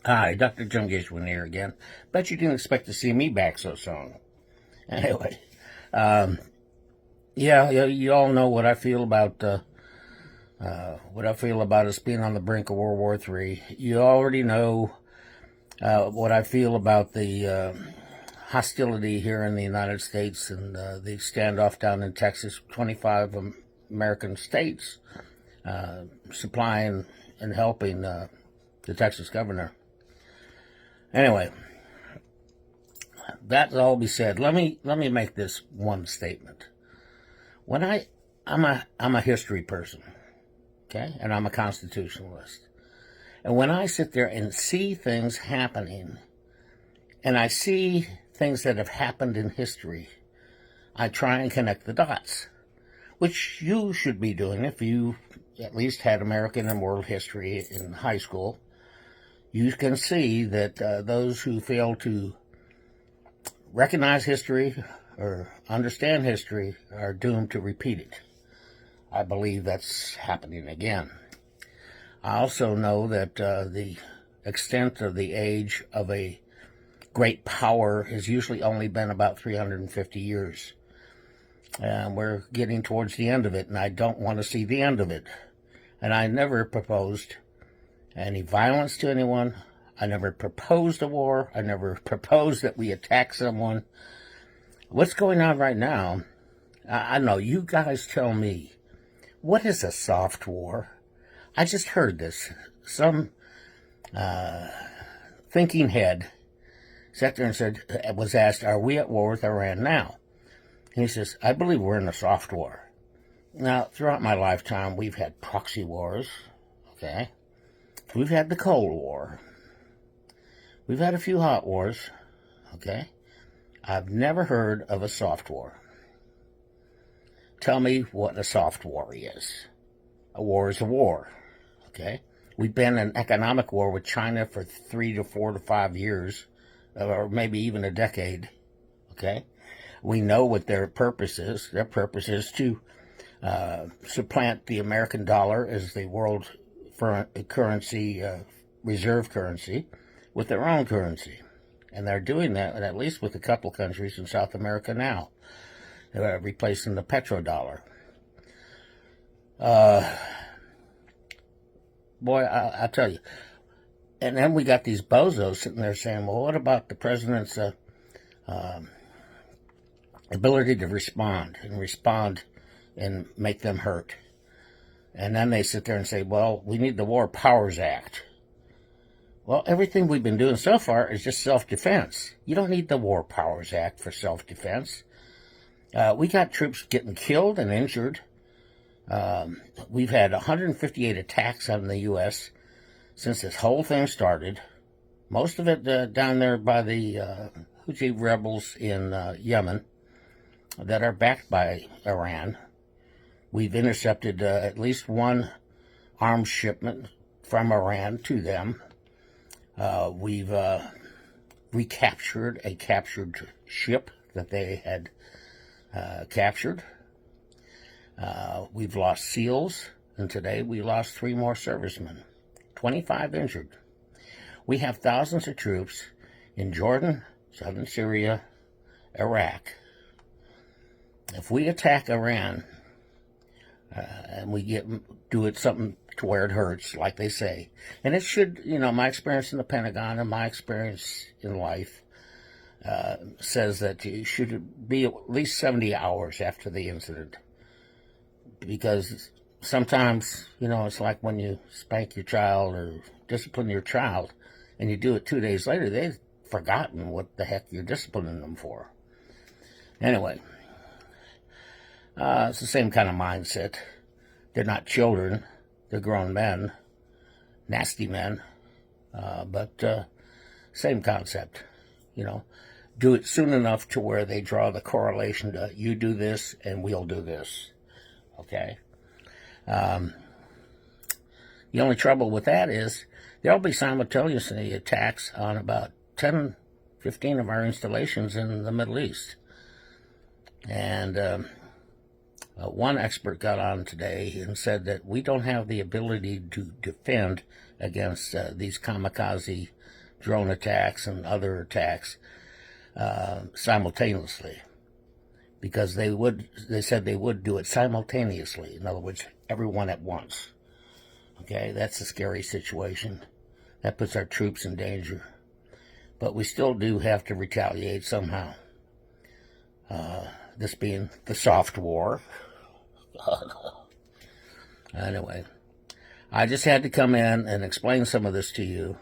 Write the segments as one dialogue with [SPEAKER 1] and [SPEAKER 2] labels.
[SPEAKER 1] Hi, Dr. Jim Gishwin here again. Bet you didn't expect to see me back so soon. Anyway, um, yeah, you all know what I feel about us being on the brink of World War III. You already know what I feel about the hostility here in the United States and the standoff down in Texas. 25 American states supplying and helping the Texas governor. Anyway, that all be said, let me make this one statement. When I'm a history person, okay, and I'm a constitutionalist, and when I sit there and see things happening, and I see things that have happened in history, I try and connect the dots, which you should be doing if you at least had American and world history in high school. You can see that those who fail to recognize history or understand history are doomed to repeat it. I believe that's happening again. I also know that the extent of the age of a great power has usually only been about 350 years. And we're getting towards the end of it, and I don't want to see the end of it. And I never proposed any violence to anyone. I never proposed a war. I never proposed that we attack someone. What's going on right now, I know, you guys tell me, what is a soft war? I just heard this. Some thinking head sat there and was asked, are we at war with Iran now? And he says, I believe we're in a soft war. Now, throughout my lifetime, we've had proxy wars, okay? We've had the Cold War. We've had a few hot wars, okay? I've never heard of a soft war. Tell me what a soft war is. A war is a war, okay? We've been in economic war with China for 3 to 4 to 5 years, or maybe even a decade, okay? We know what their purpose is. Their purpose is to supplant the American dollar as the world currency, reserve currency, with their own currency. And they're doing that, at least with a couple countries in South America now. They're replacing the petrodollar. Boy, I'll tell you. And then we got these bozos sitting there saying, well, what about the president's ability to respond and make them hurt? And then they sit there and say, well, we need the War Powers Act. Well, everything we've been doing so far is just self-defense. You don't need the War Powers Act for self-defense. We got troops getting killed and injured. We've had 158 attacks on the U.S. since this whole thing started. Most of it down there by the Houthi rebels in Yemen that are backed by Iran. We've intercepted at least one arms shipment from Iran to them. We've recaptured a captured ship that they had captured. We've lost SEALs, and today we lost 3 more servicemen, 25 injured. We have thousands of troops in Jordan, southern Syria, Iraq. If we attack Iran, and we do it something to where it hurts, like they say. And it should, my experience in the Pentagon and my experience in life says that it should be at least 70 hours after the incident. Because sometimes, it's like when you spank your child or discipline your child and you do it 2 days later, they've forgotten what the heck you're disciplining them for. Anyway, it's the same kind of mindset. They're not children. They're grown men, nasty men, but same concept, Do it soon enough to where they draw the correlation to you do this and we'll do this, okay? The only trouble with that is there'll be simultaneously attacks on about 10, 15 of our installations in the Middle East. And one expert got on today and said that we don't have the ability to defend against these kamikaze drone attacks and other attacks simultaneously, because they said they would do it simultaneously. In other words, everyone at once. Okay, that's a scary situation. That puts our troops in danger. But we still do have to retaliate somehow. This being the soft war. Anyway, I just had to come in and explain some of this to you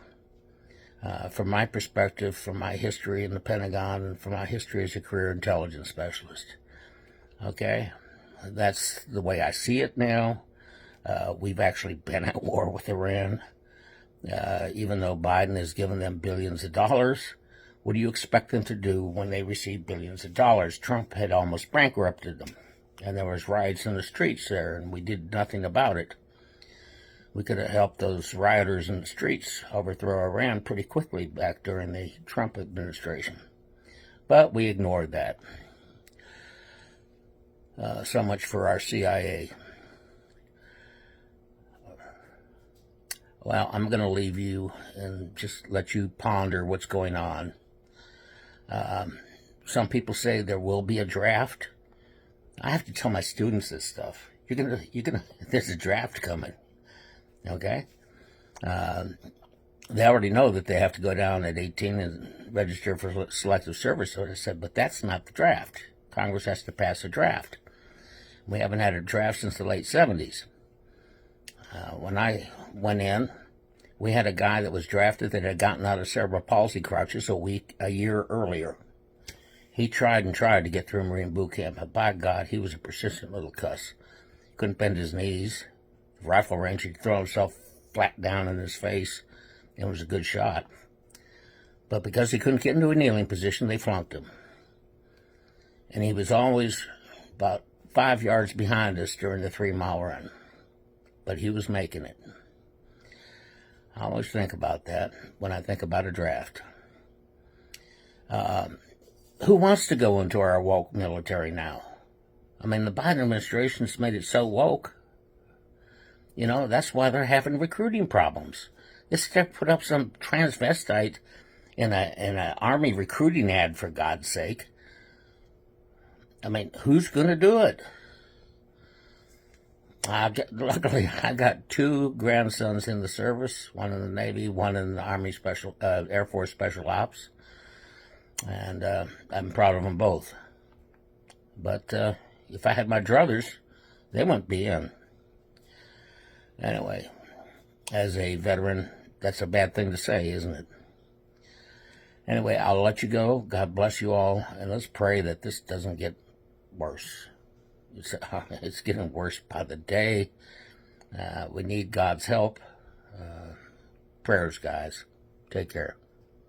[SPEAKER 1] from my perspective, from my history in the Pentagon, and from my history as a career intelligence specialist. Okay? That's the way I see it now. We've actually been at war with Iran. Even though Biden has given them billions of dollars, what do you expect them to do when they receive billions of dollars? Trump had almost bankrupted them, and there was riots in the streets there, and we did nothing about it. We could have helped those rioters in the streets overthrow Iran pretty quickly back during the Trump administration. But we ignored that. So much for our CIA. Well, I'm going to leave you and just let you ponder what's going on. Some people say there will be a draft. I have to tell my students this stuff. There's a draft coming. Okay? They already know that they have to go down at 18 and register for selective service. So I said, but that's not the draft. Congress has to pass a draft. We haven't had a draft since the late 70s. When I went in, we had a guy that was drafted that had gotten out of cerebral palsy crutches a year earlier. He tried and tried to get through Marine boot camp, but by God, he was a persistent little cuss. Couldn't bend his knees. Rifle range, he'd throw himself flat down in his face. It was a good shot. But because he couldn't get into a kneeling position, they flunked him. And he was always about 5 yards behind us during the 3-mile run. But he was making it. I always think about that when I think about a draft. Who wants to go into our woke military now? I mean, the Biden administration's made it so woke. You know, that's why they're having recruiting problems. This guy put up some transvestite in an army recruiting ad, for God's sake. I mean, who's going to do it? Luckily, I got 2 grandsons in the service, one in the Navy, one in the Army Air Force Special Ops, and I'm proud of them both. But if I had my druthers, they wouldn't be in. Anyway, as a veteran, that's a bad thing to say, isn't it? Anyway, I'll let you go. God bless you all, and let's pray that this doesn't get worse. It's getting worse by the day. We need God's help. Prayers, guys. Take care.